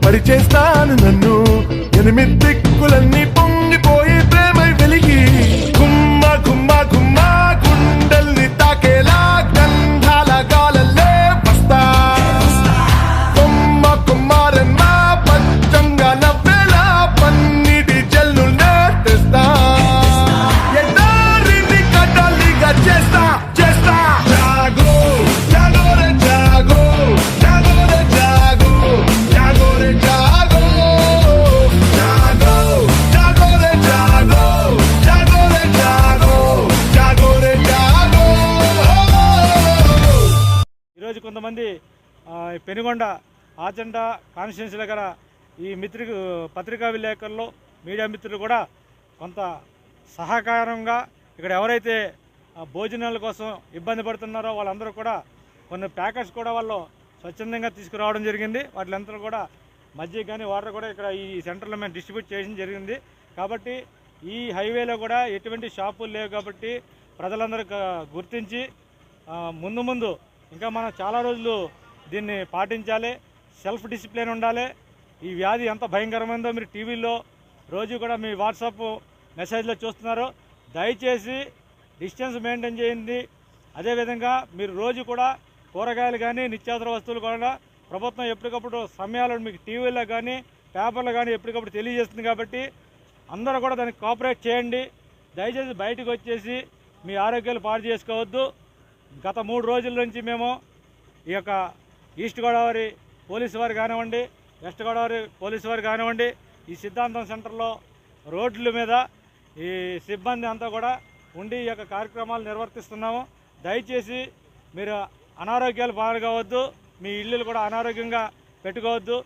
బడి చేస్తాను నన్ను ఎనిమిది దిక్కులన్నీ పొంగిపోయి ప్రేమై వెలిగి గుమ్మ గుమ్మ గుమ్మ గుండెల్ని తాకేలా గంధాల గాలల్లే వస్తా కొమ్మ కొమ్మారెమ్మ పచ్చంగా నవ్వేలా పన్నిటి జల్లునే తెస్తా ఎడారిని కడలిగా చేస్తా చేస్తా జాగో జాగో రే జాగో జాగో రే జాగో జాగో రే జాగో జాగో జాగో రే జాగో జాగో రే జాగో జాగో రే జాగో. ఈరోజు కొంతమంది పెనుగొండ ఆచంట కాన్స్టిట్యున్సీల గల ఈ పత్రికా విలేకరులు మీడియా మిత్రులు కూడా కొంత సహకారంగా ఇక్కడ ఎవరైతే భోజనాల కోసం ఇబ్బంది పడుతున్నారో వాళ్ళందరూ కూడా కొన్ని ప్యాకెట్స్ కూడా వాళ్ళు స్వచ్ఛందంగా తీసుకురావడం జరిగింది. వాటిలంతా కూడా మజ్జిగ కానీ వాటర్ కూడా ఇక్కడ ఈ సెంటర్లో మేము డిస్ట్రిబ్యూట్ చేయడం జరిగింది. కాబట్టి ఈ హైవేలో కూడా ఎటువంటి షాపులు లేవు కాబట్టి ప్రజలందరూ గుర్తించి ముందు ముందు ఇంకా మనం చాలా రోజులు దీన్ని పాటించాలి. సెల్ఫ్ డిసిప్లిన్ ఉండాలి. ఈ వ్యాధి ఎంత భయంకరమైందో మీరు టీవీలో రోజు కూడా మీ వాట్సాప్ మెసేజ్లో చూస్తున్నారు. దయచేసి డిస్టెన్స్ మెయింటైన్ చేయండి. అదేవిధంగా మీరు రోజు కూడా కూరగాయలు కానీ నిత్యావసర వస్తువులు కూడా ప్రభుత్వం ఎప్పటికప్పుడు సమయాలను మీకు టీవీలో కానీ పేపర్లో కానీ ఎప్పటికప్పుడు తెలియజేస్తుంది. కాబట్టి అందరూ కూడా దానికి కోఆపరేట్ చేయండి. దయచేసి బయటకు వచ్చేసి మీ ఆరోగ్యాలు పాడు చేసుకోవద్దు. గత 3 రోజుల నుంచి మేము ఈ యొక్క ఈస్ట్ గోదావరి పోలీసు వారు కానివ్వండి, వెస్ట్ గోదావరి పోలీసు వారు కానివ్వండి, ఈ సిద్ధాంతం సెంటర్లో రోడ్ల మీద ఈ సిబ్బంది అంతా కూడా ఉండి ఈ యొక్క కార్యక్రమాలు నిర్వర్తిస్తున్నాము. దయచేసి మీరు అనారోగ్యాలు పాల్గొవద్దు. మీ ఇళ్ళు కూడా అనారోగ్యంగా పెట్టుకోవద్దు.